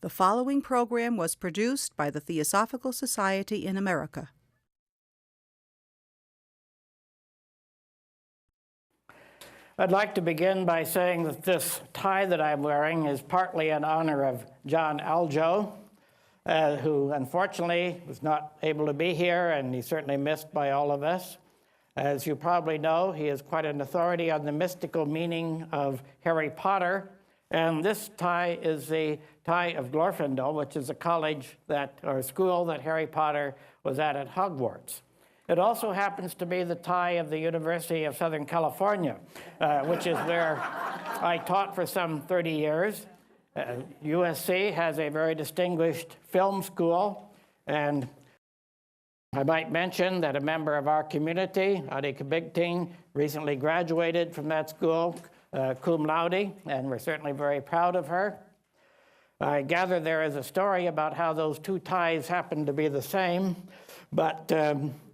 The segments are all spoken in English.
The following program was produced by the Theosophical Society in America. I'd like to begin by saying that this tie that I'm wearing is partly in honor of John Aljo, who unfortunately was not able to be here, and he's certainly missed by all of us. As you probably know, he is quite an authority on the mystical meaning of Harry Potter, and this tie is the tie of Glorfindel, which is a college or school that Harry Potter was at Hogwarts. It also happens to be the tie of the University of Southern California, which is where I taught for some 30 years. USC has a very distinguished film school, and I might mention that a member of our community, Adi Kabigting, recently graduated from that school, cum laude, and we're certainly very proud of her. I gather there is a story about how those two ties happen to be the same, but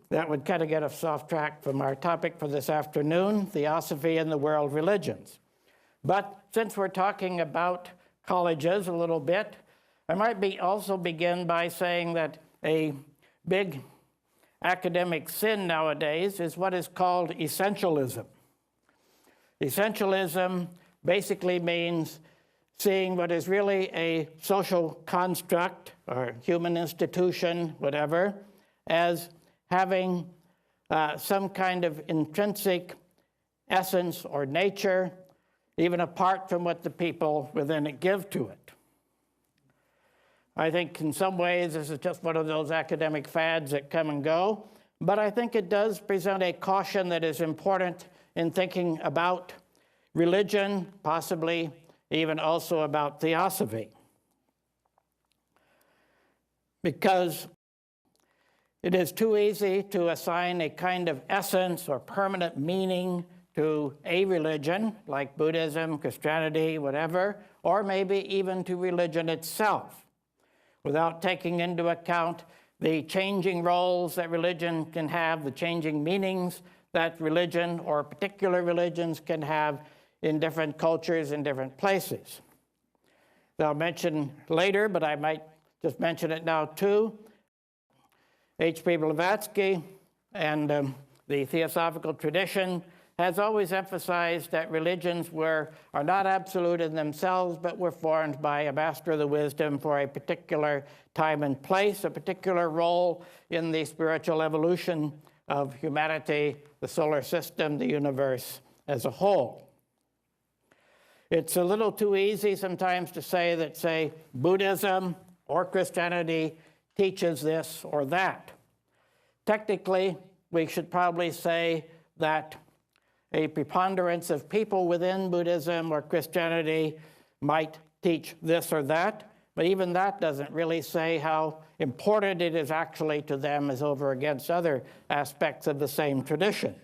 that would kind of get us off track from our topic for this afternoon, Theosophy and the World Religions. But since we're talking about colleges a little bit, I might also begin by saying that a big academic sin nowadays is what is called essentialism. Essentialism basically means seeing what is really a social construct or human institution, whatever, as having some kind of intrinsic essence or nature, even apart from what the people within it give to it. I think in some ways this is just one of those academic fads that come and go, but I think it does present a caution that is important in thinking about religion, possibly even also about theosophy. Because it is too easy to assign a kind of essence or permanent meaning to a religion, like Buddhism, Christianity, whatever, or maybe even to religion itself, without taking into account the changing roles that religion can have, the changing meanings that religion or particular religions can have in different cultures in different places. I'll mention later, but I might just mention it now too. H.P. Blavatsky and the Theosophical tradition has always emphasized that religions are not absolute in themselves, but were formed by a master of the wisdom for a particular time and place, a particular role in the spiritual evolution of humanity, the solar system, the universe as a whole. It's a little too easy sometimes to say that, say, Buddhism or Christianity teaches this or that. Technically, we should probably say that a preponderance of people within Buddhism or Christianity might teach this or that, but even that doesn't really say how important it is actually to them as over against other aspects of the same tradition.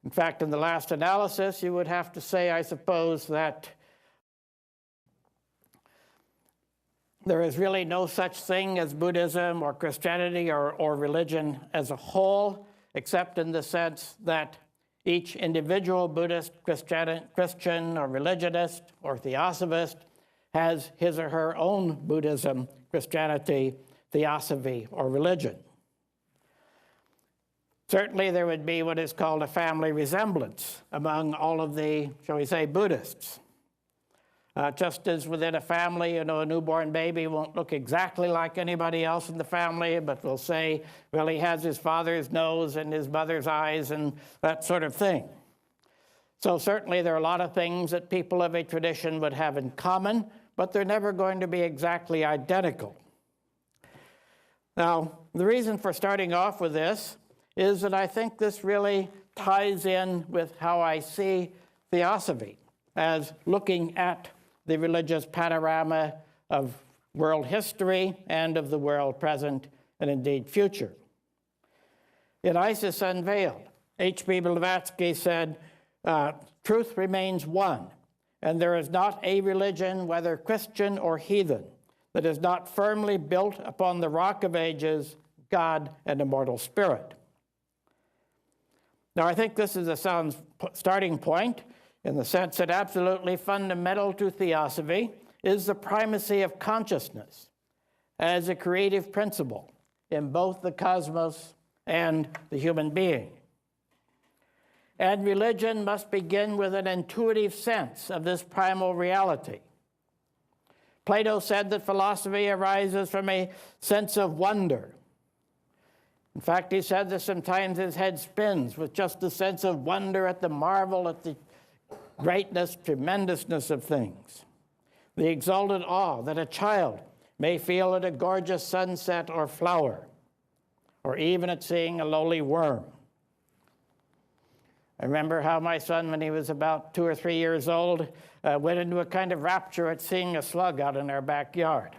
In fact, in the last analysis, you would have to say, I suppose, that there is really no such thing as Buddhism or Christianity or religion as a whole, except in the sense that each individual Buddhist, Christian or religionist or theosophist has his or her own Buddhism, Christianity, theosophy, or religion. Certainly there would be what is called a family resemblance among all of the, shall we say, Buddhists. Just as within a family, a newborn baby won't look exactly like anybody else in the family, but will say, well, he has his father's nose and his mother's eyes and that sort of thing. So certainly there are a lot of things that people of a tradition would have in common, but they're never going to be exactly identical. Now, the reason for starting off with this is that I think this really ties in with how I see theosophy as looking at the religious panorama of world history and of the world present and indeed future. In Isis Unveiled, H.P. Blavatsky said, truth remains one, and there is not a religion, whether Christian or heathen, that is not firmly built upon the rock of ages, God and immortal spirit. Now, I think this is a sound starting point in the sense that absolutely fundamental to theosophy is the primacy of consciousness as a creative principle in both the cosmos and the human being. And religion must begin with an intuitive sense of this primal reality. Plato said that philosophy arises from a sense of wonder. In fact, he said that sometimes his head spins with just the sense of wonder at the marvel, at the greatness, tremendousness of things. The exalted awe that a child may feel at a gorgeous sunset or flower, or even at seeing a lowly worm. I remember how my son, when he was about 2 or 3 years old, went into a kind of rapture at seeing a slug out in our backyard.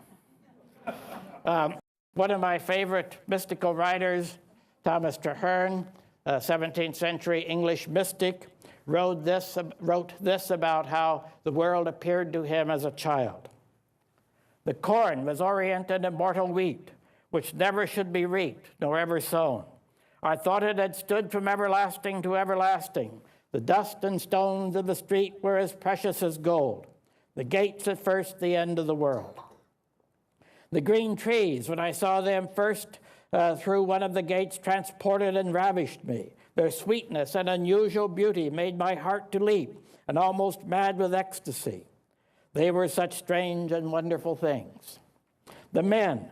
One of my favorite mystical writers, Thomas Traherne, a 17th century English mystic, wrote this about how the world appeared to him as a child. The corn was oriented immortal wheat, which never should be reaped, nor ever sown. I thought it had stood from everlasting to everlasting. The dust and stones of the street were as precious as gold. The gates at first the end of the world. The green trees, when I saw them first through one of the gates, transported and ravished me. Their sweetness and unusual beauty made my heart to leap, and almost mad with ecstasy. They were such strange and wonderful things. The men,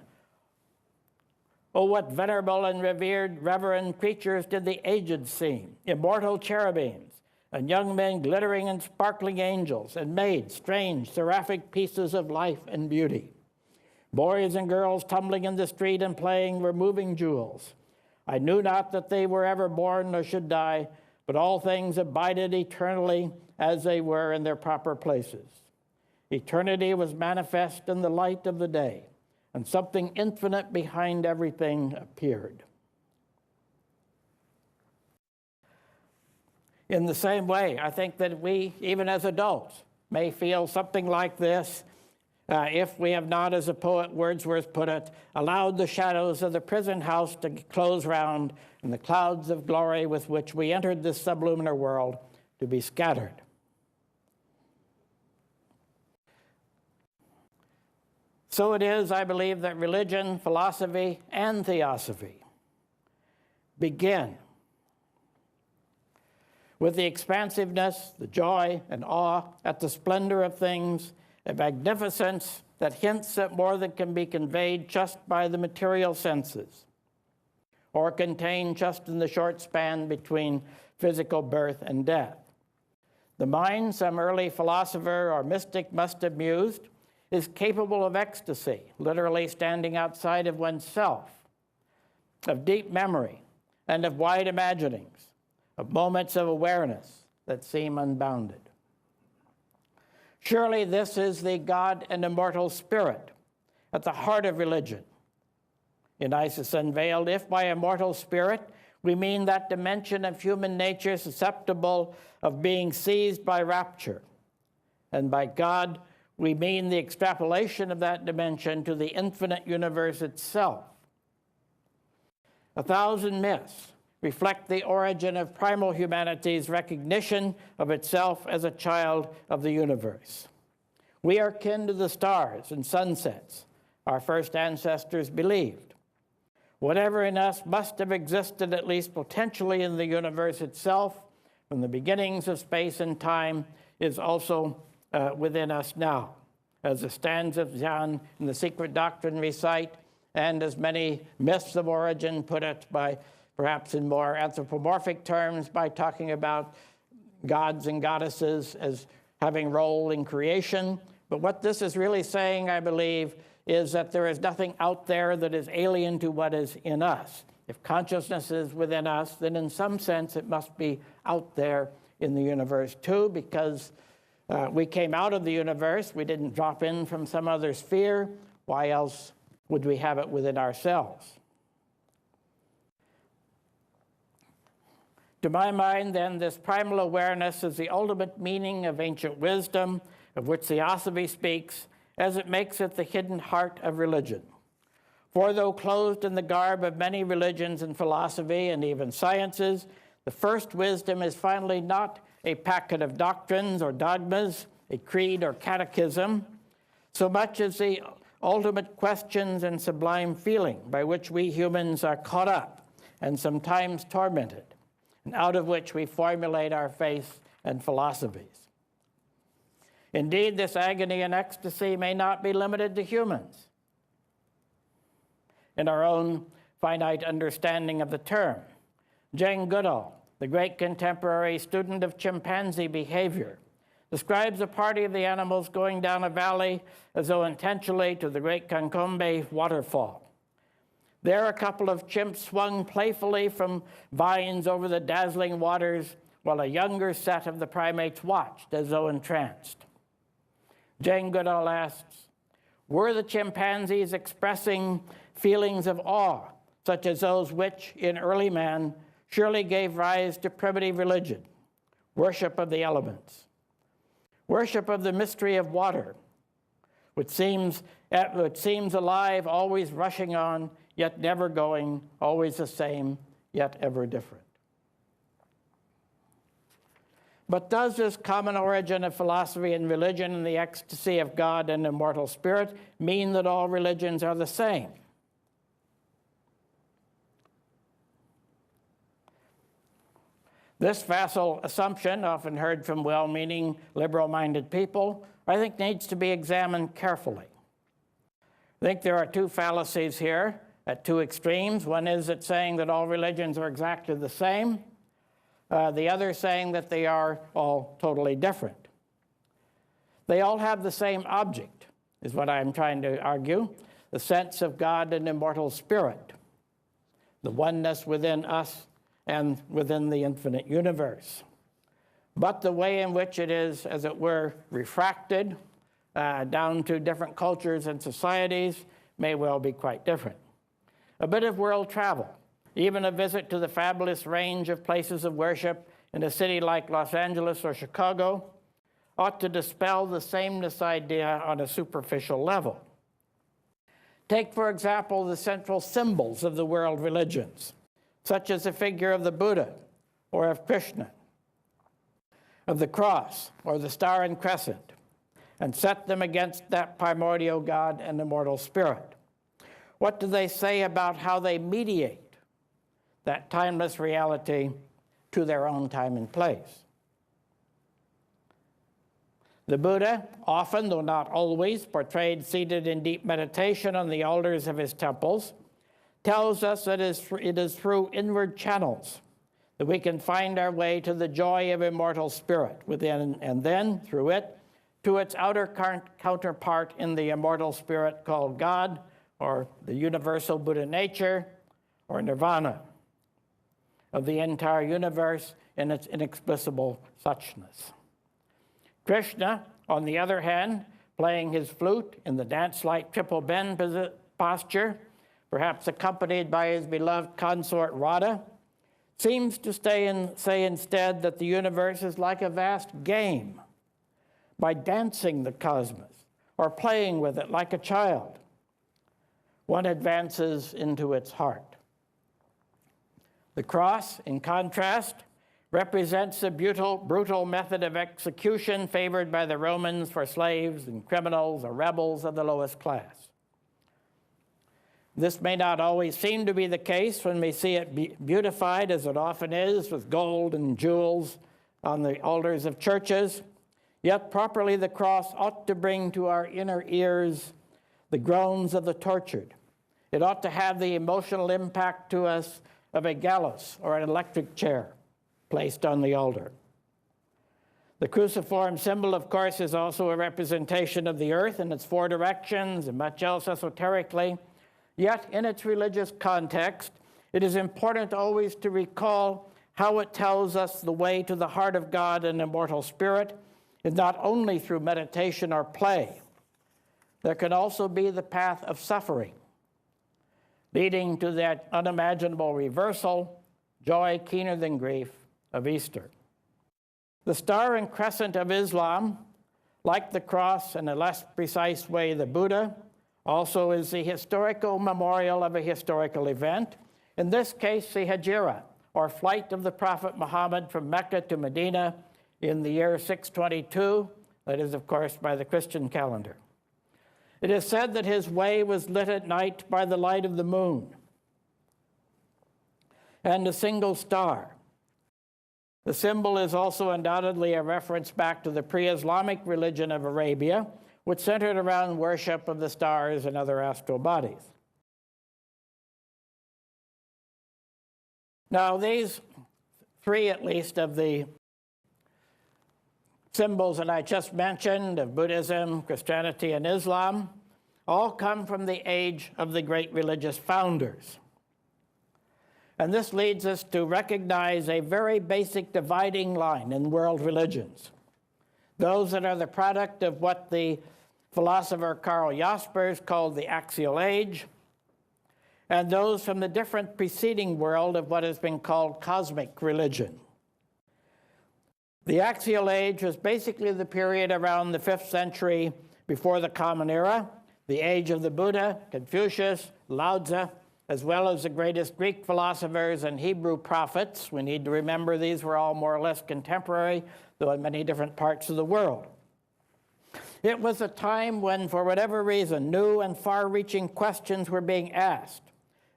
oh, what venerable and reverend creatures did the aged seem, immortal cherubims, and young men glittering and sparkling angels, and maids, strange, seraphic pieces of life and beauty. Boys and girls tumbling in the street and playing were moving jewels. I knew not that they were ever born nor should die, but all things abided eternally as they were in their proper places. Eternity was manifest in the light of the day, and something infinite behind everything appeared. In the same way, I think that we, even as adults, may feel something like this if we have not, as the poet Wordsworth put it, allowed the shadows of the prison house to close round and the clouds of glory with which we entered this sublunar world to be scattered. So it is, I believe, that religion, philosophy, and theosophy begin with the expansiveness, the joy, and awe at the splendor of things, a magnificence that hints at more than can be conveyed just by the material senses, or contained just in the short span between physical birth and death. The mind, some early philosopher or mystic must have mused, is capable of ecstasy, literally standing outside of oneself, of deep memory, and of wide imaginings, of moments of awareness that seem unbounded. Surely this is the God and immortal spirit at the heart of religion. In Isis Unveiled, if by immortal spirit we mean that dimension of human nature susceptible of being seized by rapture, and by God we mean the extrapolation of that dimension to the infinite universe itself. 1,000 myths reflect the origin of primal humanity's recognition of itself as a child of the universe. We are kin to the stars and sunsets, our first ancestors believed. Whatever in us must have existed, at least potentially, in the universe itself, from the beginnings of space and time, is also within us now, as the stanza of Jan in the Secret Doctrine recite, and as many myths of origin put it by perhaps in more anthropomorphic terms by talking about gods and goddesses as having role in creation. But what this is really saying, I believe, is that there is nothing out there that is alien to what is in us. If consciousness is within us, then in some sense it must be out there in the universe too, because we came out of the universe. We didn't drop in from some other sphere. Why else would we have it within ourselves? To my mind, then, this primal awareness is the ultimate meaning of ancient wisdom, of which Theosophy speaks, as it makes it the hidden heart of religion. For though clothed in the garb of many religions and philosophy and even sciences, the first wisdom is finally not a packet of doctrines or dogmas, a creed or catechism. so much as the ultimate questions and sublime feeling by which we humans are caught up and sometimes tormented, and out of which we formulate our faith and philosophies. Indeed, this agony and ecstasy may not be limited to humans. In our own finite understanding of the term, Jane Goodall, the great contemporary student of chimpanzee behavior, describes a party of the animals going down a valley as though intentionally to the great Cancombe waterfall. There, a couple of chimps swung playfully from vines over the dazzling waters, while a younger set of the primates watched as though entranced. Jane Goodall asks, were the chimpanzees expressing feelings of awe, such as those which, in early man, surely gave rise to primitive religion, worship of the elements, worship of the mystery of water, which seems alive, always rushing on, yet never going, always the same, yet ever different? But does this common origin of philosophy and religion and the ecstasy of God and immortal spirit mean that all religions are the same? This facile assumption, often heard from well-meaning, liberal-minded people, I think needs to be examined carefully. I think there are two fallacies here at two extremes. One is that saying that all religions are exactly the same. The other saying that they are all totally different. They all have the same object, is what I'm trying to argue, the sense of God and immortal spirit, the oneness within us and within the infinite universe. But the way in which it is, as it were, refracted down to different cultures and societies may well be quite different. A bit of world travel, even a visit to the fabulous range of places of worship in a city like Los Angeles or Chicago, ought to dispel the sameness idea on a superficial level. Take, for example, the central symbols of the world religions, such as the figure of the Buddha or of Krishna, of the cross or the star and crescent, and set them against that primordial God and immortal spirit. What do they say about how they mediate that timeless reality to their own time and place? The Buddha, often, though not always, portrayed seated in deep meditation on the altars of his temples, tells us that it is through inward channels that we can find our way to the joy of immortal spirit within, and then, through it, to its outer counterpart in the immortal spirit called God, or the universal Buddha nature, or nirvana, of the entire universe in its inexplicable suchness. Krishna, on the other hand, playing his flute in the dance-like triple bend posture, perhaps accompanied by his beloved consort Radha, seems to say instead that the universe is like a vast game. By dancing the cosmos or playing with it like a child, one advances into its heart. The cross, in contrast, represents the brutal method of execution favored by the Romans for slaves and criminals or rebels of the lowest class. This may not always seem to be the case when we see it beautified, as it often is, with gold and jewels on the altars of churches. Yet properly the cross ought to bring to our inner ears the groans of the tortured. It ought to have the emotional impact to us of a gallows or an electric chair placed on the altar. The cruciform symbol, of course, is also a representation of the earth in its four directions and much else esoterically. Yet, in its religious context, it is important always to recall how it tells us the way to the heart of God and immortal spirit is not only through meditation or play. There can also be the path of suffering, leading to that unimaginable reversal, joy keener than grief, of Easter. The star and crescent of Islam, like the cross in a less precise way the Buddha, also is the historical memorial of a historical event, in this case the Hijrah, or flight of the Prophet Muhammad from Mecca to Medina in the year 622, that is, of course, by the Christian calendar. It is said that his way was lit at night by the light of the moon and a single star. The symbol is also undoubtedly a reference back to the pre-Islamic religion of Arabia, which centered around worship of the stars and other astral bodies. Now, these three, at least, of the symbols that I just mentioned, of Buddhism, Christianity, and Islam, all come from the age of the great religious founders. And this leads us to recognize a very basic dividing line in world religions. Those that are the product of what the philosopher Karl Jaspers called the Axial Age, and those from the different preceding world of what has been called cosmic religion. The Axial Age was basically the period around the 5th century before the Common Era, the age of the Buddha, Confucius, Lao Tzu, as well as the greatest Greek philosophers and Hebrew prophets. We need to remember these were all more or less contemporary, though in many different parts of the world. It was a time when, for whatever reason, new and far-reaching questions were being asked,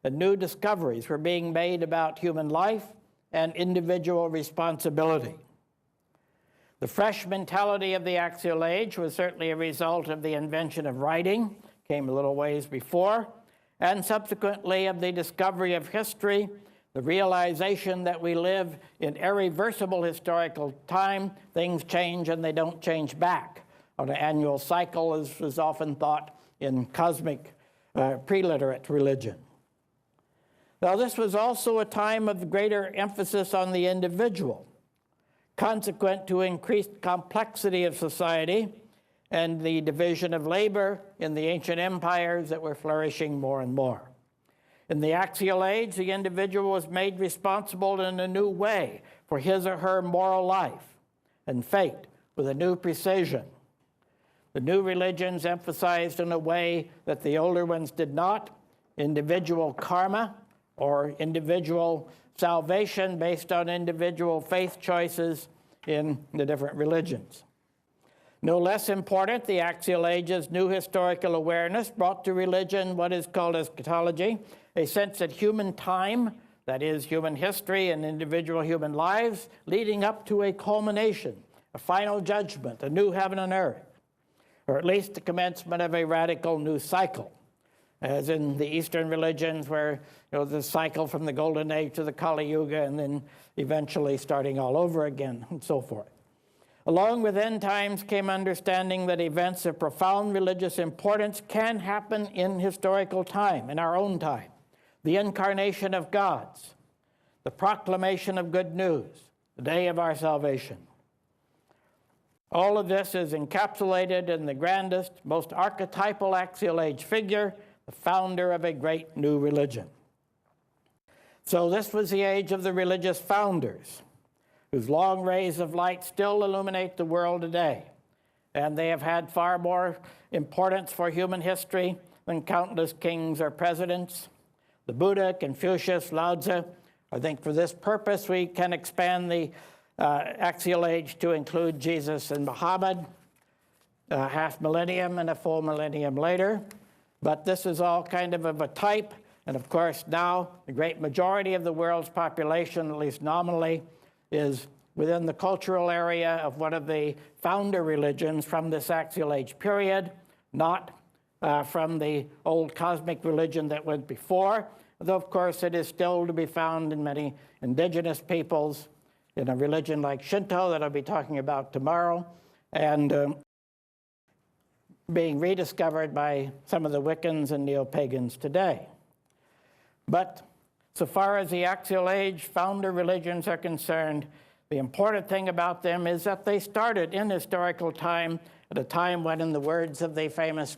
and new discoveries were being made about human life and individual responsibility. The fresh mentality of the Axial Age was certainly a result of the invention of writing, came a little ways before, and subsequently of the discovery of history, the realization that we live in irreversible historical time. Things change and they don't change back on an annual cycle, as was often thought in cosmic pre-literate religion. Now, this was also a time of greater emphasis on the individual, consequent to increased complexity of society and the division of labor in the ancient empires that were flourishing more and more. In the Axial Age, the individual was made responsible in a new way for his or her moral life and fate with a new precision. The new religions emphasized in a way that the older ones did not, individual karma or individual salvation based on individual faith choices in the different religions. No less important, the Axial Age's new historical awareness brought to religion what is called eschatology, a sense that human time, that is, human history and individual human lives, leading up to a culmination, a final judgment, a new heaven and earth, or at least the commencement of a radical new cycle, as in the Eastern religions where the cycle from the Golden Age to the Kali Yuga and then eventually starting all over again and so forth. Along with end times came understanding that events of profound religious importance can happen in historical time, in our own time. The incarnation of gods, the proclamation of good news, the day of our salvation. All of this is encapsulated in the grandest, most archetypal Axial Age figure, the founder of a great new religion. So this was the age of the religious founders, whose long rays of light still illuminate the world today. And they have had far more importance for human history than countless kings or presidents. The Buddha, Confucius, Lao Tzu. I think for this purpose we can expand the Axial Age to include Jesus and Muhammad, half millennium and a full millennium later. But this is all kind of a type. And of course now the great majority of the world's population, at least nominally, is within the cultural area of one of the founder religions from this Axial Age period, not from the old cosmic religion that went before, though of course it is still to be found in many indigenous peoples, in a religion like Shinto that I'll be talking about tomorrow, and being rediscovered by some of the Wiccans and neo-pagans today. But so far as the Axial Age founder religions are concerned, the important thing about them is that they started in historical time, at a time when, in the words of the famous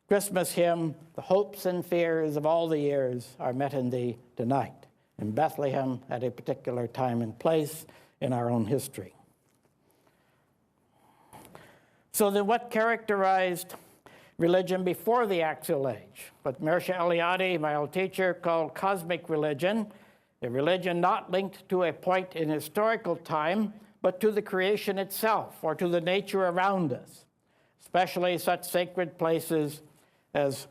Christmas hymn, the hopes and fears of all the years are met in thee tonight, in Bethlehem at a particular time and place in our own history. So then what characterized religion before the Axial Age? What Mircea Eliade, my old teacher, called cosmic religion, a religion not linked to a point in historical time, but to the creation itself or to the nature around us. especially such sacred places as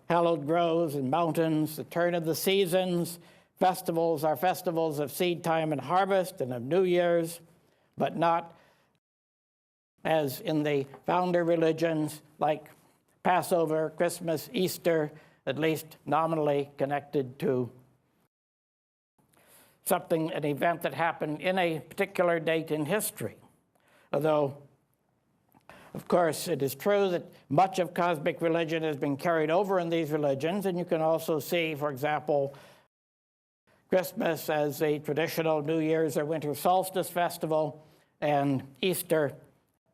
hallowed groves and mountains, the turn of the seasons, festivals are festivals of seed time and harvest and of New Year's, but not as in the founder religions like Passover, Christmas, Easter, at least nominally connected to something, an event that happened in a particular date in history. Although, of course, it is true that much of cosmic religion has been carried over in these religions, and you can also see, for example, Christmas as a traditional New Year's or winter solstice festival, and Easter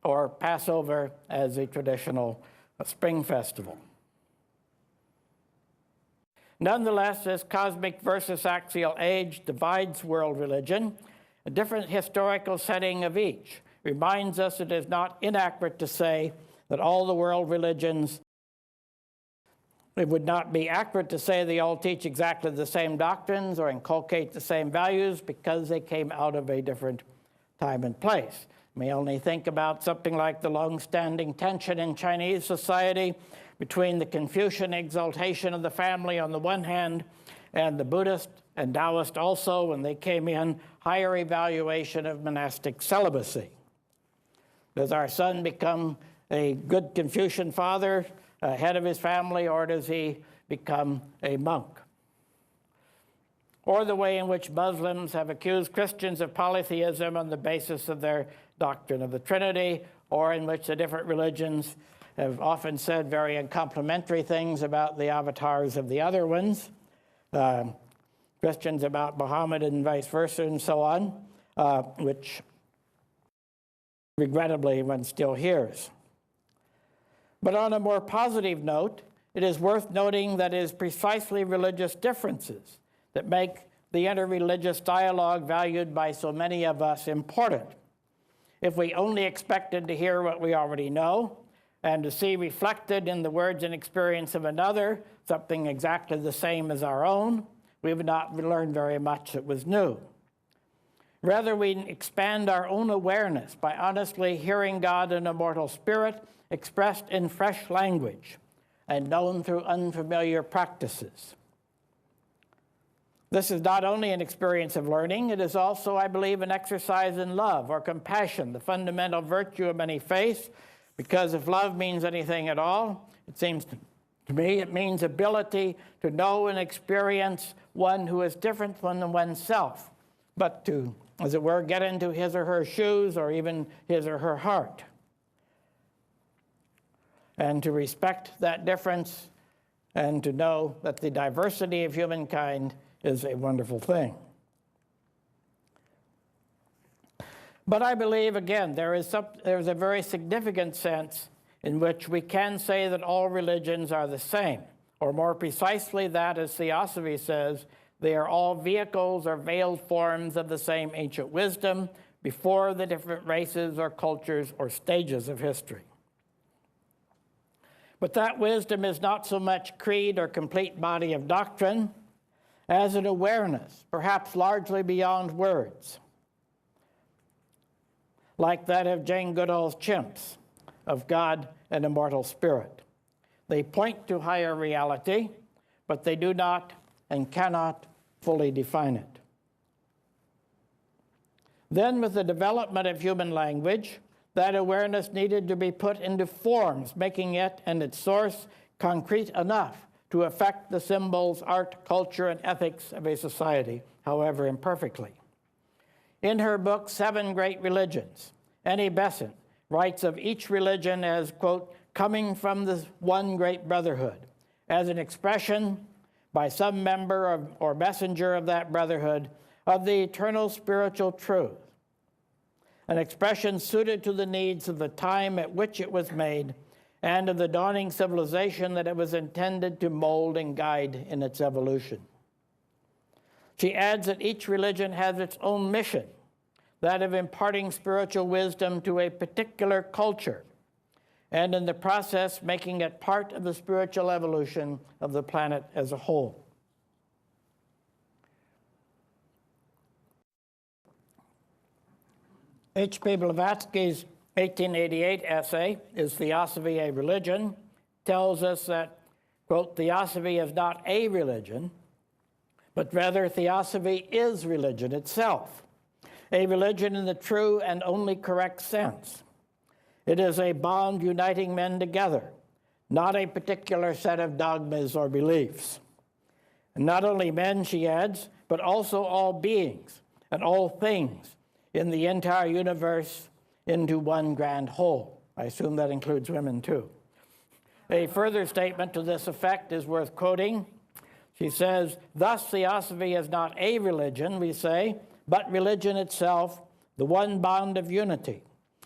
or Passover as a traditional spring festival. Nonetheless, this cosmic versus axial age divides world religion. A different historical setting of each reminds us it is not inaccurate to say that all the world religions, it would not be accurate to say they all teach exactly the same doctrines or inculcate the same values because they came out of a different time and place. We only think about something like the long-standing tension in Chinese society between the Confucian exaltation of the family on the one hand and the Buddhist and Taoist also, when they came in, higher evaluation of monastic celibacy. Does our son become a good Confucian father, head of his family, or does he become a monk? Or the way in which Muslims have accused Christians of polytheism on the basis of their doctrine of the Trinity, or in which the different religions have often said very uncomplimentary things about the avatars of the other ones, Christians about Muhammad and vice versa and so on, which regrettably one still hears. But on a more positive note, it is worth noting that it is precisely religious differences that make the interreligious dialogue valued by so many of us important. If we only expected to hear what we already know and to see reflected in the words and experience of another something exactly the same as our own, we would not learn very much that was new. Rather, we expand our own awareness by honestly hearing God and immortal spirit expressed in fresh language and known through unfamiliar practices. This is not only an experience of learning, it is also, I believe, an exercise in love or compassion, the fundamental virtue of any faith, because if love means anything at all, it seems to me it means ability to know and experience one who is different from oneself, but to, as it were, get into his or her shoes or even his or her heart. And to respect that difference and to know that the diversity of humankind is a wonderful thing. But I believe, again, there is a very significant sense in which we can say that all religions are the same, or more precisely that, as Theosophy says, they are all vehicles or veiled forms of the same ancient wisdom before the different races or cultures or stages of history. But that wisdom is not so much creed or complete body of doctrine as an awareness, perhaps largely beyond words, like that of Jane Goodall's chimps, of God and immortal spirit. They point to higher reality, but they do not and cannot fully define it. Then, with the development of human language, that awareness needed to be put into forms, making it and its source concrete enough to affect the symbols, art, culture, and ethics of a society, however imperfectly. In her book, Seven Great Religions, Annie Besant writes of each religion as, quote, coming from the one great brotherhood, as an expression by some member or messenger of that brotherhood of the eternal spiritual truth, an expression suited to the needs of the time at which it was made and of the dawning civilization that it was intended to mold and guide in its evolution. She adds that each religion has its own mission, that of imparting spiritual wisdom to a particular culture, and in the process making it part of the spiritual evolution of the planet as a whole. H.P. Blavatsky's 1888 essay, Is Theosophy a Religion?, tells us that, quote, Theosophy is not a religion, but rather Theosophy is religion itself, a religion in the true and only correct sense. It is a bond uniting men together, not a particular set of dogmas or beliefs. And not only men, she adds, but also all beings and all things in the entire universe into one grand whole. I assume that includes women too. A further statement to this effect is worth quoting. She says, thus Theosophy is not a religion, we say, but religion itself, the one bond of unity,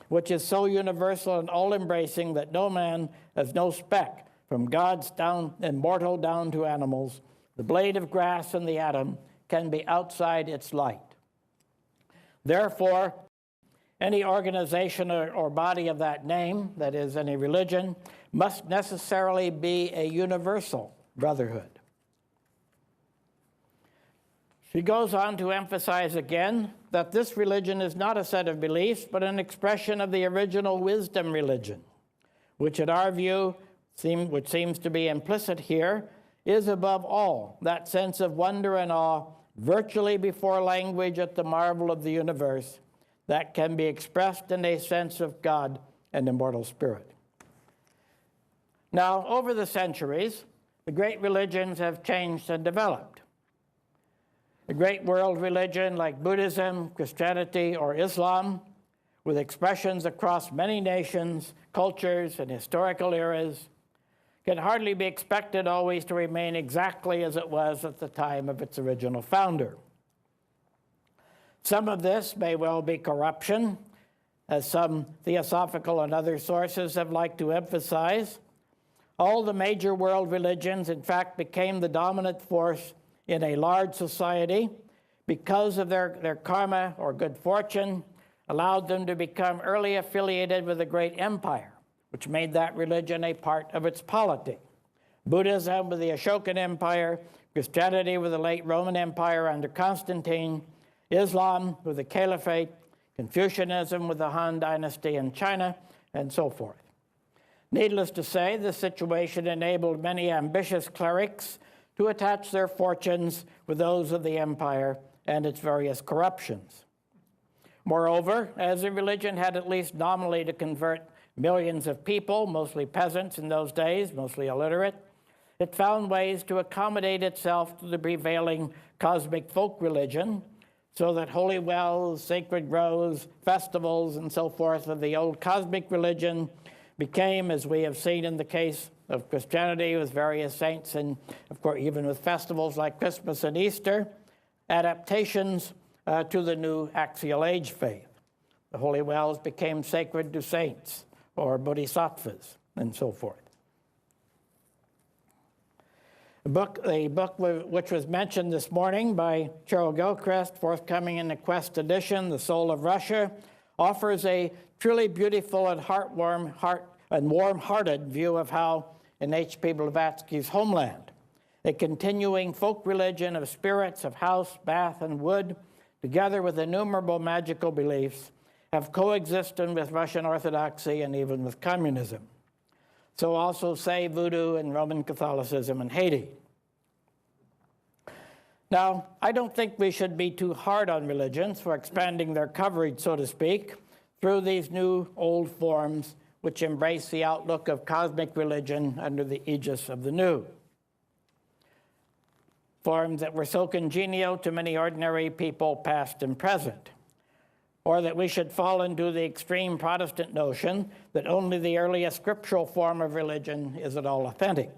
which is so universal and all-embracing that no man has no speck, from God's down immortal down to animals. The blade of grass and the atom can be outside its light. Therefore, any organization or body of that name, that is, any religion, must necessarily be a universal brotherhood. She goes on to emphasize again that this religion is not a set of beliefs, but an expression of the original wisdom religion, which in our view, which seems to be implicit here, is above all that sense of wonder and awe, virtually before language at the marvel of the universe, that can be expressed in a sense of God and immortal spirit. Now, over the centuries, the great religions have changed and developed. The great world religion like Buddhism, Christianity, or Islam, with expressions across many nations, cultures, and historical eras, can hardly be expected always to remain exactly as it was at the time of its original founder. Some of this may well be corruption, as some theosophical and other sources have liked to emphasize. All the major world religions, in fact, became the dominant force in a large society because of their karma or good fortune, allowed them to become early affiliated with a great empire, which made that religion a part of its polity. Buddhism with the Ashokan Empire, Christianity with the late Roman Empire under Constantine, Islam with the Caliphate, Confucianism with the Han Dynasty in China, and so forth. Needless to say, this situation enabled many ambitious clerics to attach their fortunes with those of the empire and its various corruptions. Moreover, as the religion had at least nominally to convert millions of people, mostly peasants in those days, mostly illiterate, it found ways to accommodate itself to the prevailing cosmic folk religion, so that holy wells, sacred groves, festivals, and so forth of the old cosmic religion became, as we have seen in the case of Christianity with various saints, and of course even with festivals like Christmas and Easter, adaptations to the new Axial Age faith. The holy wells became sacred to saints or bodhisattvas, and so forth. The book which was mentioned this morning by Cheryl Gilchrist, forthcoming in the Quest edition, The Soul of Russia, offers a truly beautiful and warm-hearted view of how, in H.P. Blavatsky's homeland, a continuing folk religion of spirits of house, bath, and wood, together with innumerable magical beliefs, have coexisted with Russian Orthodoxy and even with communism. So also say Voodoo and Roman Catholicism in Haiti. Now, I don't think we should be too hard on religions for expanding their coverage, so to speak, through these new old forms which embrace the outlook of cosmic religion under the aegis of the new. Forms that were so congenial to many ordinary people, past and present. Or that we should fall into the extreme Protestant notion that only the earliest scriptural form of religion is at all authentic.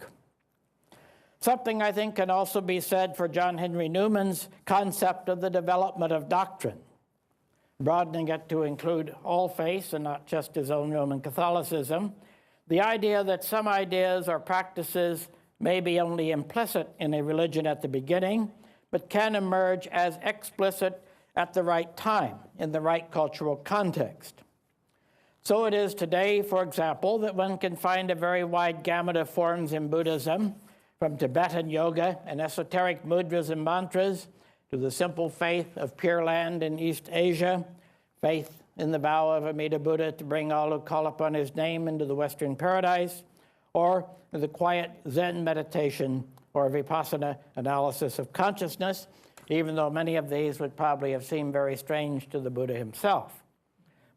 Something I think can also be said for John Henry Newman's concept of the development of doctrine, broadening it to include all faiths and not just his own Roman Catholicism. The idea that some ideas or practices may be only implicit in a religion at the beginning, but can emerge as explicit at the right time, in the right cultural context. So it is today, for example, that one can find a very wide gamut of forms in Buddhism, from Tibetan yoga and esoteric mudras and mantras to the simple faith of Pure Land in East Asia, faith in the vow of Amida Buddha to bring all who call upon his name into the Western paradise, or the quiet Zen meditation or Vipassana analysis of consciousness, even though many of these would probably have seemed very strange to the Buddha himself.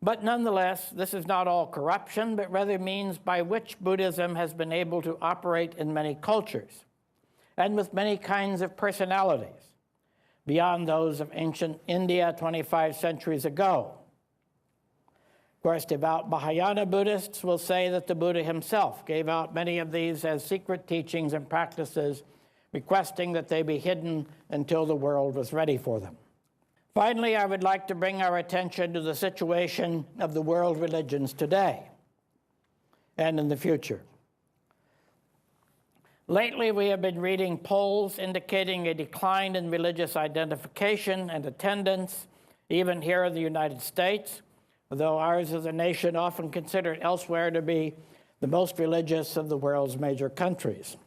But nonetheless, this is not all corruption, but rather means by which Buddhism has been able to operate in many cultures and with many kinds of personalities, beyond those of ancient India 25 centuries ago. Of course, devout Mahayana Buddhists will say that the Buddha himself gave out many of these as secret teachings and practices, requesting that they be hidden until the world was ready for them. Finally, I would like to bring our attention to the situation of the world religions today and in the future. Lately, we have been reading polls indicating a decline in religious identification and attendance, even here in the United States, although ours is a nation often considered elsewhere to be the most religious of the world's major countries.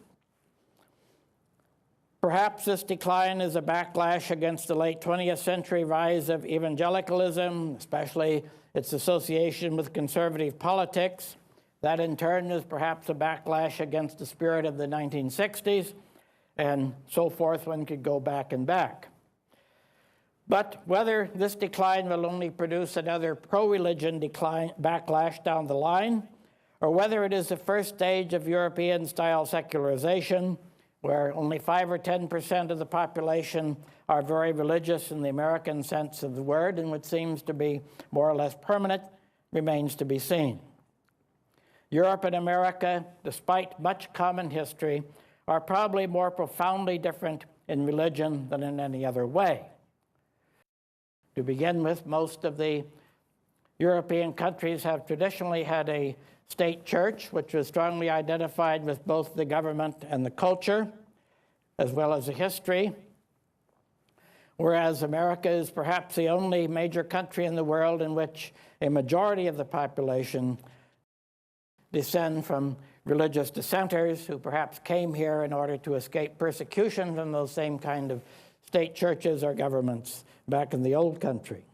Perhaps this decline is a backlash against the late 20th century rise of evangelicalism, especially its association with conservative politics. That in turn is perhaps a backlash against the spirit of the 1960s, and so forth. One could go back and back. But whether this decline will only produce another pro-religion backlash down the line, or whether it is the first stage of European-style secularization, where only 5 or 10% of the population are very religious in the American sense of the word, and which seems to be more or less permanent, remains to be seen. Europe and America, despite much common history, are probably more profoundly different in religion than in any other way. To begin with, most of the European countries have traditionally had a state church, which was strongly identified with both the government and the culture, as well as the history, whereas America is perhaps the only major country in the world in which a majority of the population descend from religious dissenters who perhaps came here in order to escape persecution from those same kind of state churches or governments back in the old country,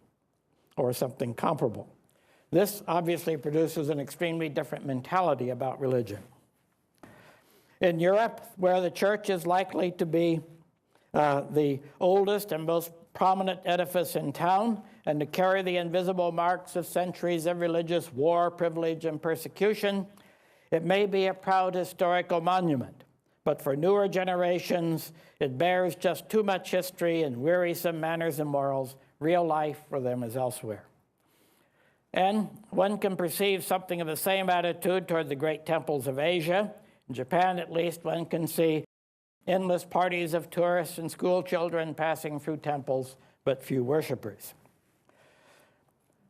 or something comparable. This obviously produces an extremely different mentality about religion. In Europe, where the church is likely to be the oldest and most prominent edifice in town, and to carry the invisible marks of centuries of religious war, privilege, and persecution, it may be a proud historical monument. But for newer generations, it bears just too much history and wearisome manners and morals. Real life for them is elsewhere. And one can perceive something of the same attitude toward the great temples of Asia. In Japan, at least, one can see endless parties of tourists and school children passing through temples, but few worshipers.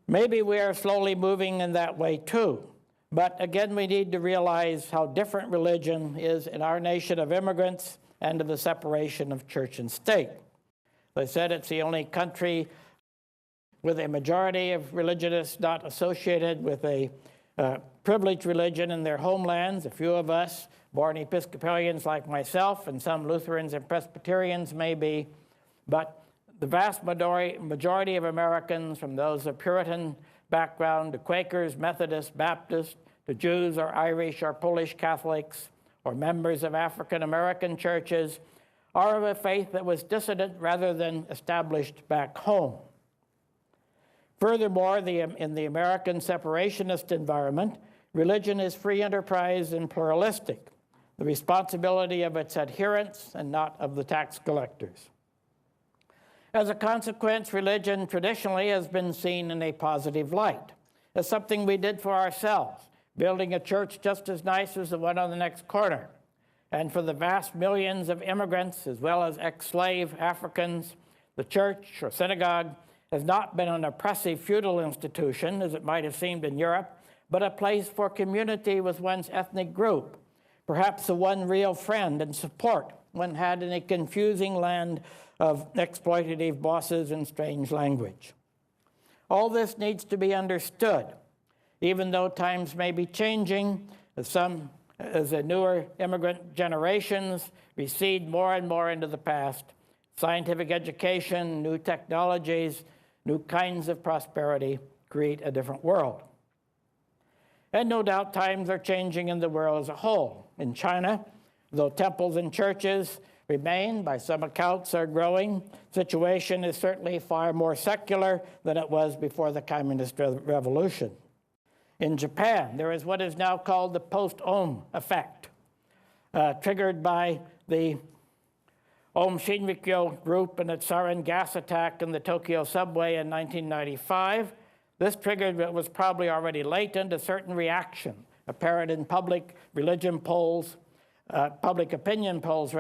Maybe we are slowly moving in that way too. But again, we need to realize how different religion is in our nation of immigrants and to the separation of church and state. As I said, it's the only country with a majority of religionists not associated with a privileged religion in their homelands. A few of us, born Episcopalians like myself, and some Lutherans and Presbyterians may be, but the vast majority of Americans, from those of Puritan background to Quakers, Methodists, Baptists, to Jews or Irish or Polish Catholics, or members of African American churches, are of a faith that was dissident rather than established back home. Furthermore, in the American separationist environment, religion is free enterprise and pluralistic, the responsibility of its adherents and not of the tax collectors. As a consequence, religion traditionally has been seen in a positive light, as something we did for ourselves, building a church just as nice as the one on the next corner. And for the vast millions of immigrants, as well as ex-slave Africans, the church or synagogue has not been an oppressive feudal institution, as it might have seemed in Europe, but a place for community with one's ethnic group, perhaps the one real friend and support one had in a confusing land of exploitative bosses and strange language. All this needs to be understood, even though times may be changing, as the newer immigrant generations recede more and more into the past. Scientific education, new technologies, new kinds of prosperity create a different world. And no doubt times are changing in the world as a whole. In China, though temples and churches remain, by some accounts are growing, the situation is certainly far more secular than it was before the Communist Revolution. In Japan, there is what is now called the post-Aum effect, triggered by the Aum Shinrikyo group and its sarin gas attack in the Tokyo subway in 1995. This triggered what was probably already latent, a certain reaction apparent in public opinion polls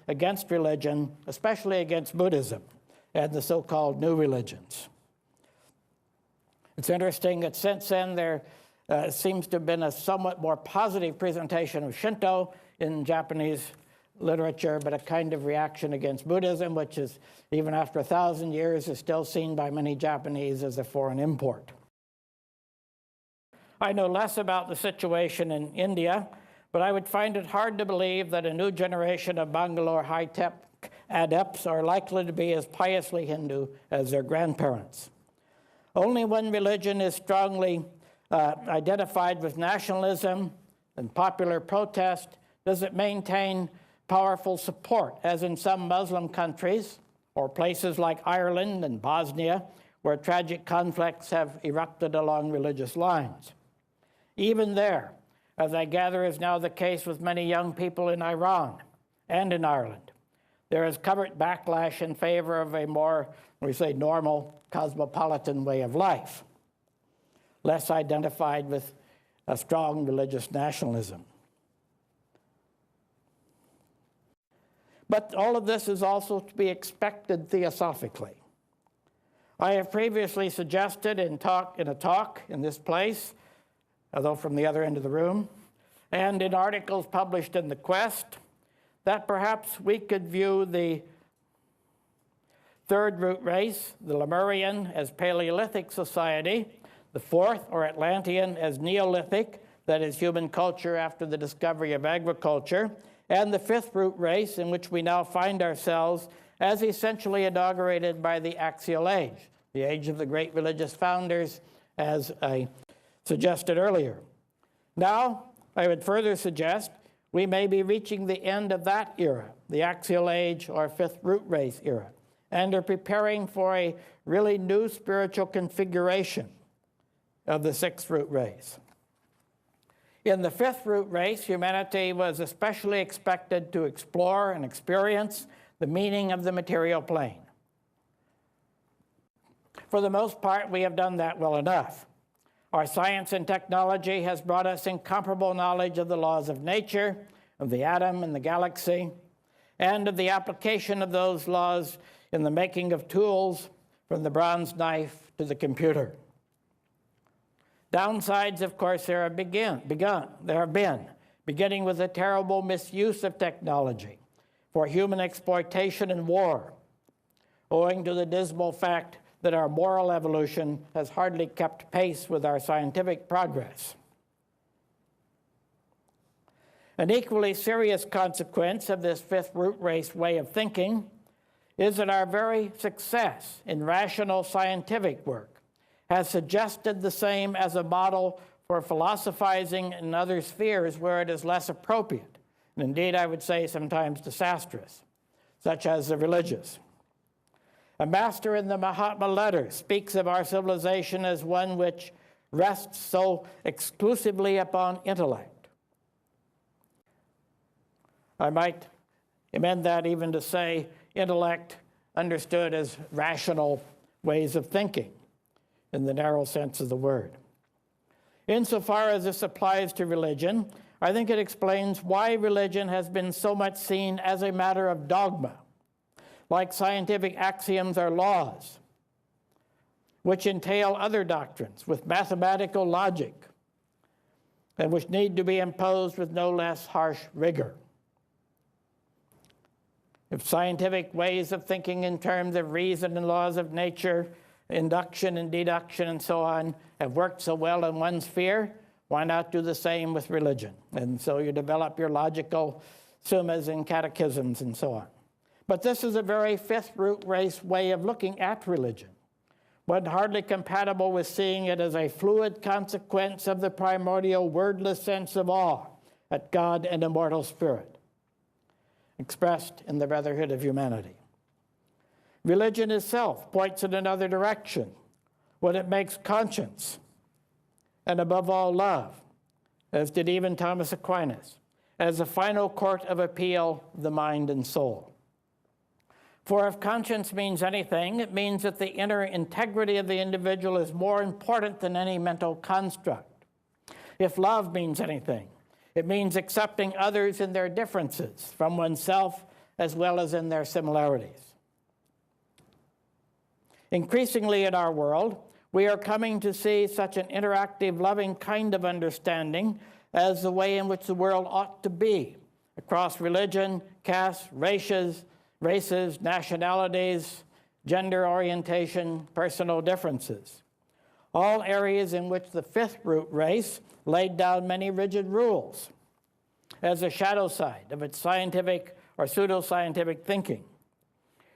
against religion, especially against Buddhism and the so-called new religions. It's interesting that since then there seems to have been a somewhat more positive presentation of Shinto in Japanese literature, but a kind of reaction against Buddhism, which is, even after 1,000 years, is still seen by many Japanese as a foreign import. I know less about the situation in India, but I would find it hard to believe that a new generation of Bangalore high-tech adepts are likely to be as piously Hindu as their grandparents. Only when religion is strongly identified with nationalism and popular protest does it maintain powerful support, as in some Muslim countries or places like Ireland and Bosnia, where tragic conflicts have erupted along religious lines. Even there, as I gather is now the case with many young people in Iran and in Ireland, there is covert backlash in favor of a more, we say, normal, cosmopolitan way of life, less identified with a strong religious nationalism. But all of this is also to be expected theosophically. I have previously suggested in a talk in this place, although from the other end of the room, and in articles published in the Quest, that perhaps we could view the third root race, the Lemurian, as Paleolithic society, the fourth, or Atlantean, as Neolithic, that is human culture after the discovery of agriculture, and the fifth root race, in which we now find ourselves, as essentially inaugurated by the Axial Age, the age of the great religious founders, as I suggested earlier. Now, I would further suggest we may be reaching the end of that era, the Axial Age or fifth root race era, and are preparing for a really new spiritual configuration of the sixth root race. In the fifth root race, humanity was especially expected to explore and experience the meaning of the material plane. For the most part, we have done that well enough. Our science and technology has brought us incomparable knowledge of the laws of nature, of the atom and the galaxy, and of the application of those laws in the making of tools, from the bronze knife to the computer. Downsides, of course, there have been, beginning with the terrible misuse of technology for human exploitation and war, owing to the dismal fact that our moral evolution has hardly kept pace with our scientific progress. An equally serious consequence of this fifth root race way of thinking is that our very success in rational scientific work has suggested the same as a model for philosophizing in other spheres where it is less appropriate, and indeed I would say sometimes disastrous, such as the religious. A master in the Mahatma letter speaks of our civilization as one which rests so exclusively upon intellect. I might amend that even to say intellect understood as rational ways of thinking, in the narrow sense of the word. Insofar as this applies to religion, I think it explains why religion has been so much seen as a matter of dogma, like scientific axioms or laws, which entail other doctrines with mathematical logic, and which need to be imposed with no less harsh rigor. If scientific ways of thinking in terms of reason and laws of nature, induction and deduction and so on, have worked so well in one sphere, why not do the same with religion? And so you develop your logical summas and catechisms and so on. But this is a very fifth root race way of looking at religion, but hardly compatible with seeing it as a fluid consequence of the primordial wordless sense of awe at God and immortal spirit, expressed in the brotherhood of humanity. Religion itself points in another direction when it makes conscience, and above all love, as did even Thomas Aquinas, as the final court of appeal of the mind and soul. For if conscience means anything, it means that the inner integrity of the individual is more important than any mental construct. If love means anything, it means accepting others in their differences from oneself as well as in their similarities. Increasingly in our world, we are coming to see such an interactive, loving kind of understanding as the way in which the world ought to be, across religion, caste, races, nationalities, gender orientation, personal differences. All areas in which the fifth root race laid down many rigid rules as a shadow side of its scientific or pseudoscientific thinking.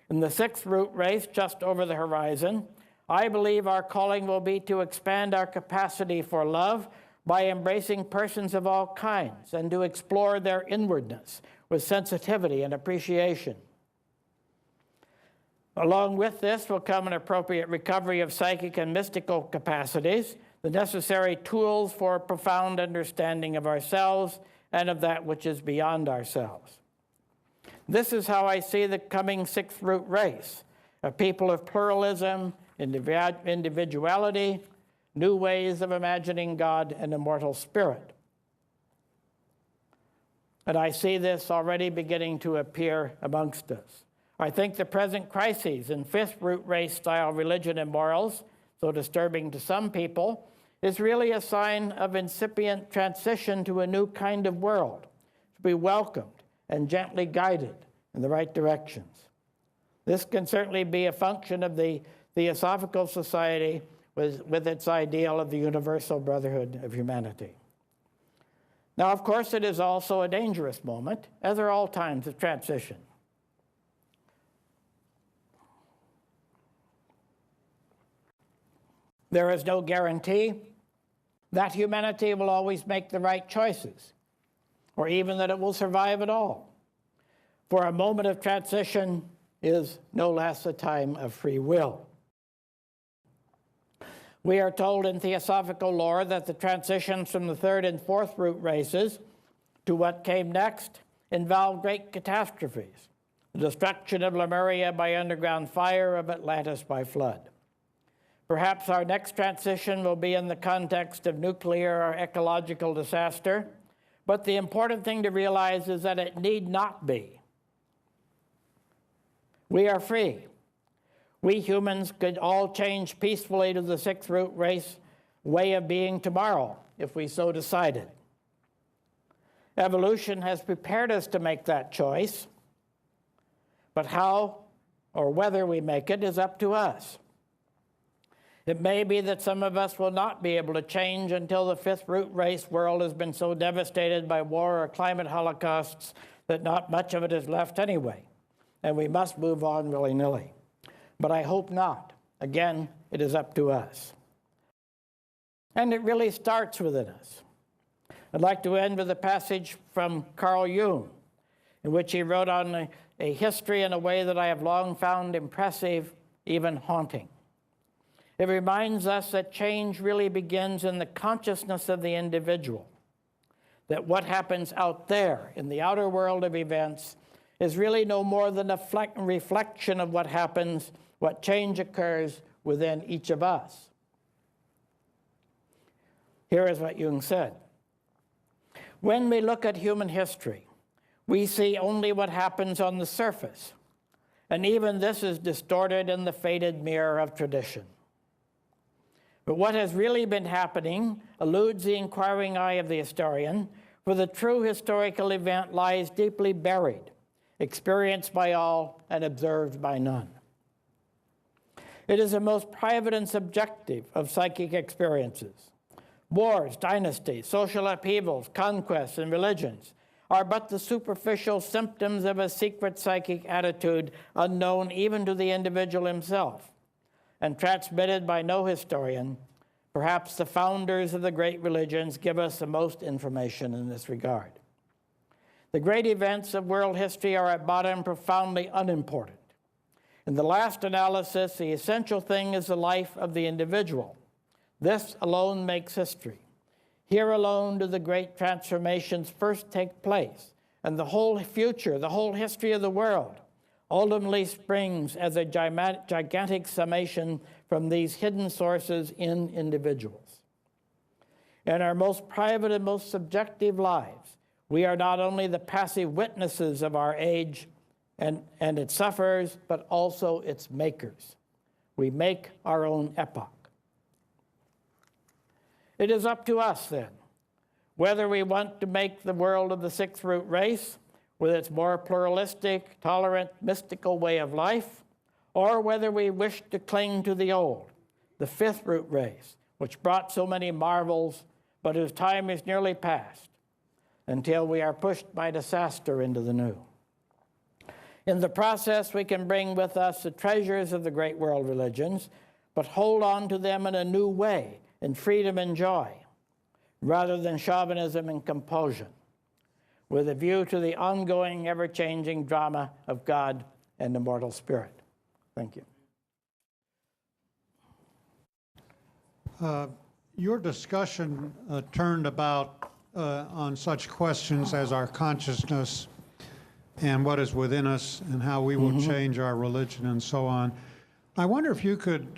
In the sixth root race, just over the horizon, I believe our calling will be to expand our capacity for love by embracing persons of all kinds and to explore their inwardness with sensitivity and appreciation. Along with this will come an appropriate recovery of psychic and mystical capacities, the necessary tools for a profound understanding of ourselves and of that which is beyond ourselves. This is how I see the coming sixth root race, a people of pluralism, individuality, new ways of imagining God and immortal spirit. And I see this already beginning to appear amongst us. I think the present crises in fifth root race style religion and morals, so disturbing to some people, is really a sign of incipient transition to a new kind of world, to be welcomed and gently guided in the right directions. This can certainly be a function of the Theosophical Society with its ideal of the universal brotherhood of humanity. Now, of course, it is also a dangerous moment, as are all times of transition. There is no guarantee that humanity will always make the right choices, or even that it will survive at all. For a moment of transition is no less a time of free will. We are told in theosophical lore that the transitions from the third and fourth root races to what came next involved great catastrophes, the destruction of Lemuria by underground fire, of Atlantis by flood. Perhaps our next transition will be in the context of nuclear or ecological disaster, but the important thing to realize is that it need not be. We are free. We humans could all change peacefully to the sixth root race way of being tomorrow, if we so decided. Evolution has prepared us to make that choice, but how or whether we make it is up to us. It may be that some of us will not be able to change until the fifth root race world has been so devastated by war or climate holocausts that not much of it is left anyway, and we must move on willy-nilly. But I hope not. Again, it is up to us. And it really starts within us. I'd like to end with a passage from Carl Jung, in which he wrote on a history in a way that I have long found impressive, even haunting. It reminds us that change really begins in the consciousness of the individual, that what happens out there in the outer world of events is really no more than a reflection of what happens, what change occurs within each of us. Here is what Jung said. When we look at human history, we see only what happens on the surface, and even this is distorted in the faded mirror of tradition. But what has really been happening eludes the inquiring eye of the historian, for the true historical event lies deeply buried, experienced by all and observed by none. It is the most private and subjective of psychic experiences. Wars, dynasties, social upheavals, conquests, and religions are but the superficial symptoms of a secret psychic attitude unknown even to the individual himself, and transmitted by no historian, perhaps the founders of the great religions give us the most information in this regard. The great events of world history are at bottom profoundly unimportant. In the last analysis, the essential thing is the life of the individual. This alone makes history. Here alone do the great transformations first take place, and the whole future, the whole history of the world, ultimately springs as a gigantic summation from these hidden sources in individuals. In our most private and most subjective lives, we are not only the passive witnesses of our age and its sufferers, but also its makers. We make our own epoch. It is up to us, then, whether we want to make the world of the sixth root race, with its more pluralistic, tolerant, mystical way of life, or whether we wish to cling to the old, the fifth root race, which brought so many marvels, but whose time is nearly past, until we are pushed by disaster into the new. In the process, we can bring with us the treasures of the great world religions, but hold on to them in a new way, in freedom and joy, rather than chauvinism and compulsion, with a view to the ongoing, ever-changing drama of God and the mortal spirit. Thank you. Your discussion turned about on such questions as our consciousness and what is within us and how we will change our religion and so on. I wonder if you could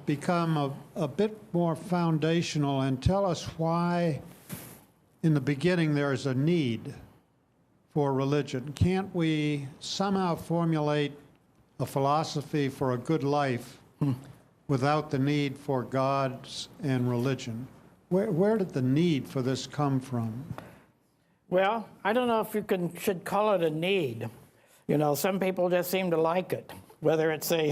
become a bit more foundational and tell us why in the beginning there is a need for religion. Can't we somehow formulate a philosophy for a good life without the need for gods and religion? Where did the need for this come from? Well, I don't know if you should call it a need. You know, some people just seem to like it. Whether it's a,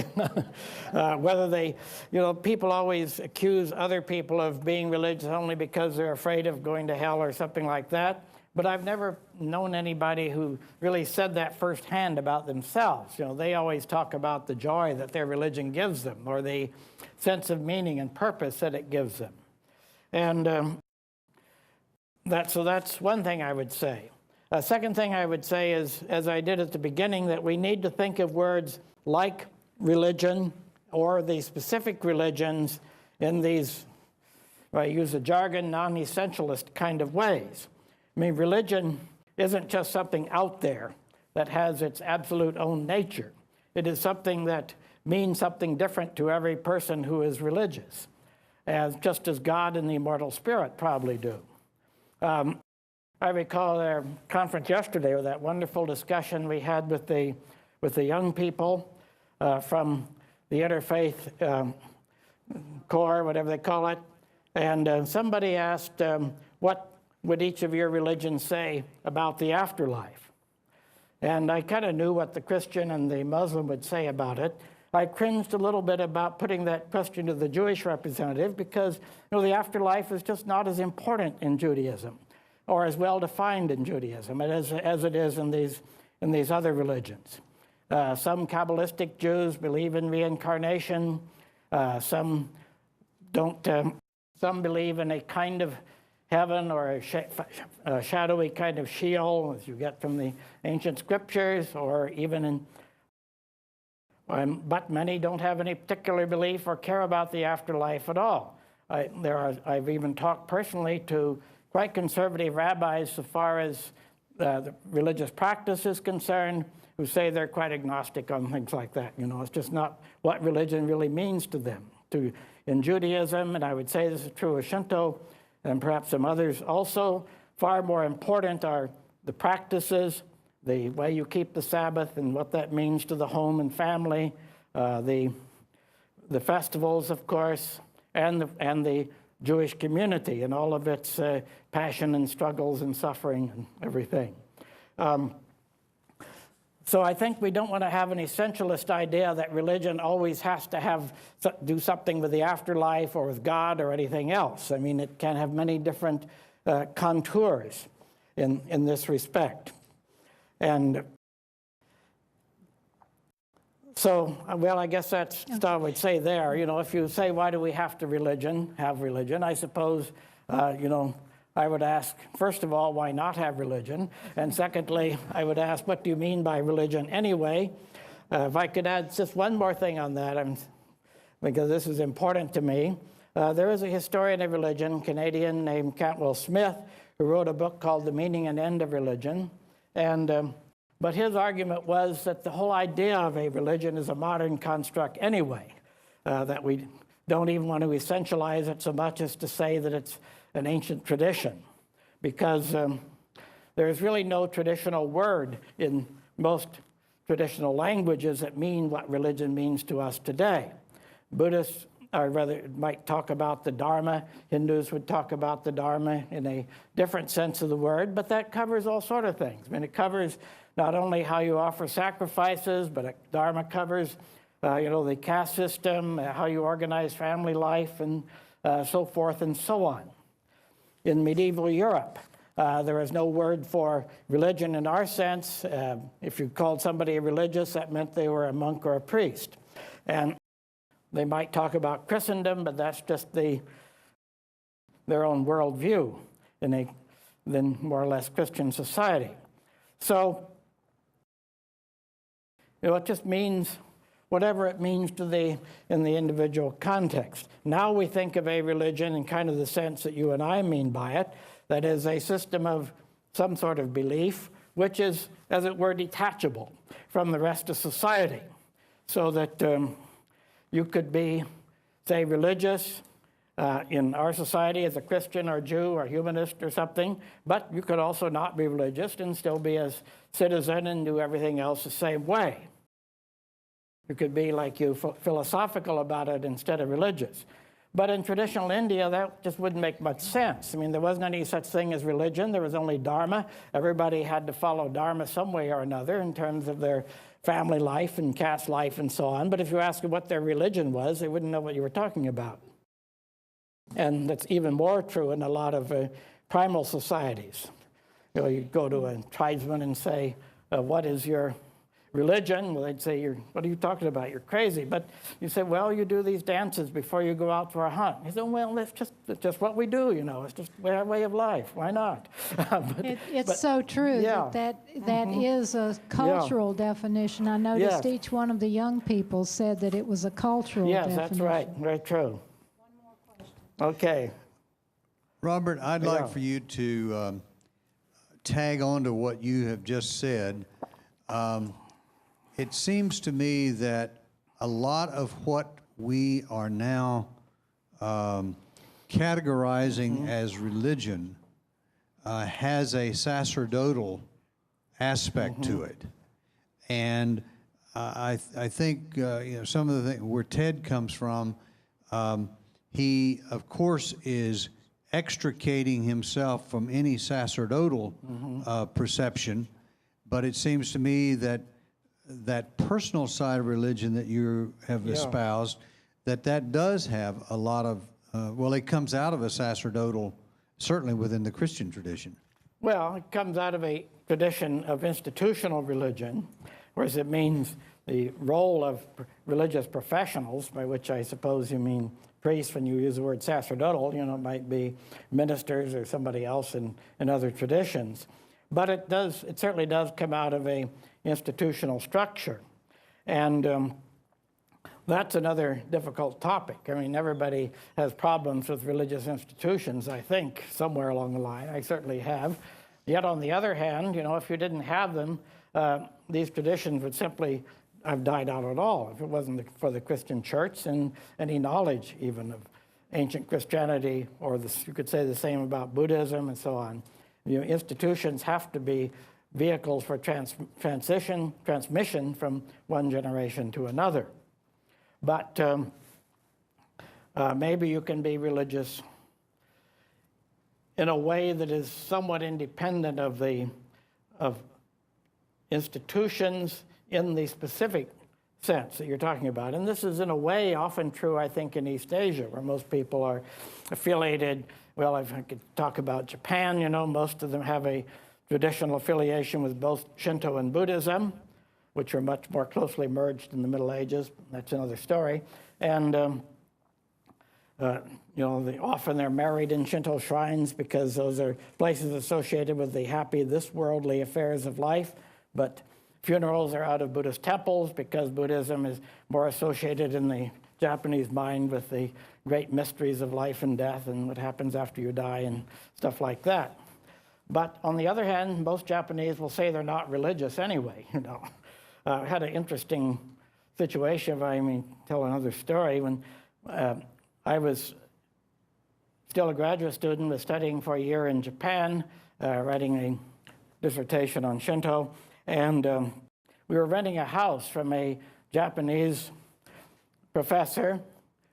whether they, you know, people always accuse other people of being religious only because they're afraid of going to hell or something like that. But I've never known anybody who really said that firsthand about themselves. You know, they always talk about the joy that their religion gives them, or the sense of meaning and purpose that it gives them. And so that's one thing I would say. A second thing I would say is, as I did at the beginning, that we need to think of words like religion or the specific religions in these, I use a jargon, non-essentialist kind of ways. I mean, religion isn't just something out there that has its absolute own nature. It is something that means something different to every person who is religious, just as God and the immortal spirit probably do. I recall our conference yesterday, with that wonderful discussion we had with the young people from the interfaith corps, whatever they call it, and somebody asked, what would each of your religions say about the afterlife? And I kind of knew what the Christian and the Muslim would say about it. I cringed a little bit about putting that question to the Jewish representative because, you know, the afterlife is just not as important in Judaism or as well defined in Judaism as it is in these other religions. Some Kabbalistic Jews believe in reincarnation. Some don't. Some believe in a kind of heaven or a shadowy kind of Sheol, as you get from the ancient scriptures, or even in. But many don't have any particular belief or care about the afterlife at all. I've even talked personally to quite conservative rabbis so far as the religious practice is concerned, who say they're quite agnostic on things like that. You know, it's just not what religion really means to them. In Judaism, and I would say this is true of Shinto, and perhaps some others also, far more important are the practices, the way you keep the Sabbath and what that means to the home and family, the festivals, of course, and the Jewish community and all of its passion and struggles and suffering and everything. So I think we don't want to have an essentialist idea that religion always has to do something with the afterlife or with God or anything else. I mean, it can have many different contours in this respect. And So, well, I guess that's what I would say there. You know, if you say, why do we have to have religion? I suppose, you know, I would ask, first of all, why not have religion? And secondly, I would ask, what do you mean by religion anyway? If I could add just one more thing on that, because this is important to me. There is a historian of religion, Canadian, named Cantwell Smith, who wrote a book called The Meaning and End of Religion. But his argument was that the whole idea of a religion is a modern construct anyway, that we don't even want to essentialize it so much as to say that it's an ancient tradition, because there is really no traditional word in most traditional languages that mean what religion means to us today. Buddhists, or rather, might talk about the Dharma. Hindus would talk about the Dharma in a different sense of the word, but that covers all sort of things. I mean, it covers not only how you offer sacrifices, but Dharma covers, you know, the caste system, how you organize family life, and so forth and so on. In medieval Europe, there is no word for religion in our sense. If you called somebody religious, that meant they were a monk or a priest. And they might talk about Christendom, but that's just their own worldview in a then more or less Christian society. So, you know, it just means whatever it means to in the individual context. Now we think of a religion in kind of the sense that you and I mean by it, that is a system of some sort of belief, which is, as it were, detachable from the rest of society, so that you could be, say, religious in our society as a Christian or Jew or humanist or something, but you could also not be religious and still be a citizen and do everything else the same way. You could be like you, philosophical about it instead of religious. But in traditional India, that just wouldn't make much sense. I mean, there wasn't any such thing as religion. There was only Dharma. Everybody had to follow Dharma some way or another in terms of their family life and caste life and so on. But if you asked them what their religion was, they wouldn't know what you were talking about. And that's even more true in a lot of primal societies. You know, you go to a tribesman and say, what is your religion? Well, they'd say, what are you talking about? You're crazy. But you say, well, you do these dances before you go out for a hunt. He said, well, that's just what we do, you know. It's just our way of life. Why not? It's so true that is a cultural definition. I noticed each one of the young people said that it was a cultural definition. Yes, that's right. Very true. One more question. Okay. Robert, I'd like for you to tag on to what you have just said. It seems to me that a lot of what we are now categorizing as religion has a sacerdotal aspect to it. And I think you know, some of the things where Ted comes from, he, of course, is extricating himself from any sacerdotal perception, but it seems to me that that personal side of religion that you have espoused, that does have a lot of, well, it comes out of a sacerdotal, certainly within the Christian tradition. Well, it comes out of a tradition of institutional religion, whereas it means the role of religious professionals, by which I suppose you mean priests when you use the word sacerdotal. You know, it might be ministers or somebody else in other traditions. But it certainly does come out of a institutional structure. And that's another difficult topic. I mean, everybody has problems with religious institutions, I think, somewhere along the line. I certainly have. Yet on the other hand, you know, if you didn't have them, these traditions would simply have died out at all if it wasn't for the Christian church and any knowledge even of ancient Christianity, or you could say the same about Buddhism and so on. You know, institutions have to be vehicles for transmission from one generation to another. But maybe you can be religious in a way that is somewhat independent of institutions in the specific sense that you're talking about. And this is in a way often true, I think, in East Asia, where most people are affiliated. Well, if I could talk about Japan, you know, most of them have a traditional affiliation with both Shinto and Buddhism. which are much more closely merged in the Middle Ages. That's another story. And often they're married in Shinto shrines because those are places associated with the happy, this worldly affairs of life. But funerals are out of Buddhist temples because Buddhism is more associated in the Japanese mind with the great mysteries of life and death and what happens after you die and stuff like that. But on the other hand, most Japanese will say they're not religious anyway. I had an interesting situation, if I may tell another story. When I was still a graduate student, was studying for a year in Japan, writing a dissertation on Shinto, and we were renting a house from a Japanese professor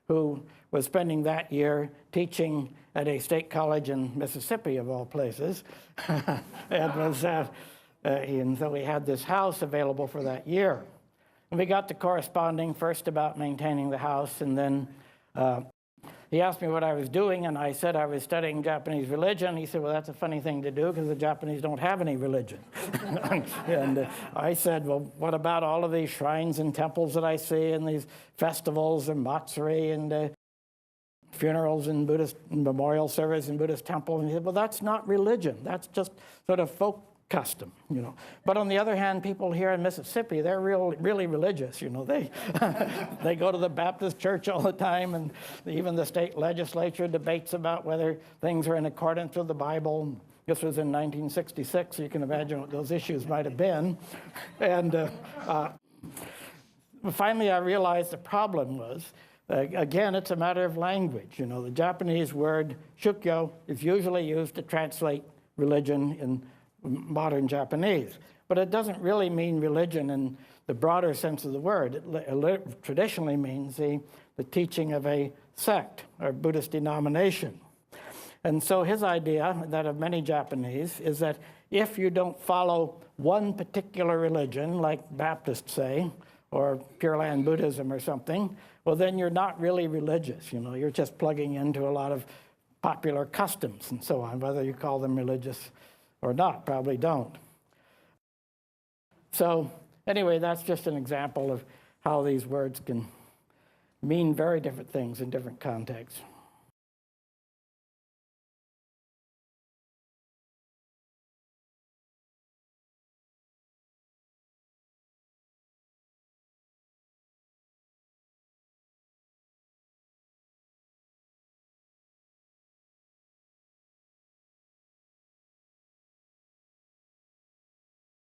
who was spending that year teaching at a state college in Mississippi, of all places. And so we had this house available for that year. And we got to corresponding first about maintaining the house, and then he asked me what I was doing, and I said I was studying Japanese religion. He said, well, that's a funny thing to do because the Japanese don't have any religion. And I said, well, what about all of these shrines and temples that I see and these festivals and matsuri and funerals and Buddhist memorial service in Buddhist temples? And he said, well, that's not religion. That's just sort of folk custom, But on the other hand, people here in Mississippi, they're really religious, They they go to the Baptist church all the time, and even the state legislature debates about whether things are in accordance with the Bible. This was in 1966, so you can imagine what those issues might have been. And finally, I realized the problem was, again, it's a matter of language. The Japanese word shukyo is usually used to translate religion in modern Japanese, but it doesn't really mean religion in the broader sense of the word. It traditionally means the teaching of a sect or Buddhist denomination. And so his idea, that of many Japanese, is that if you don't follow one particular religion, like Baptists say, or Pure Land Buddhism or something, well, then you're not really religious. You're just plugging into a lot of popular customs and so on, whether you call them religious or not, probably don't. So anyway, that's just an example of how these words can mean very different things in different contexts.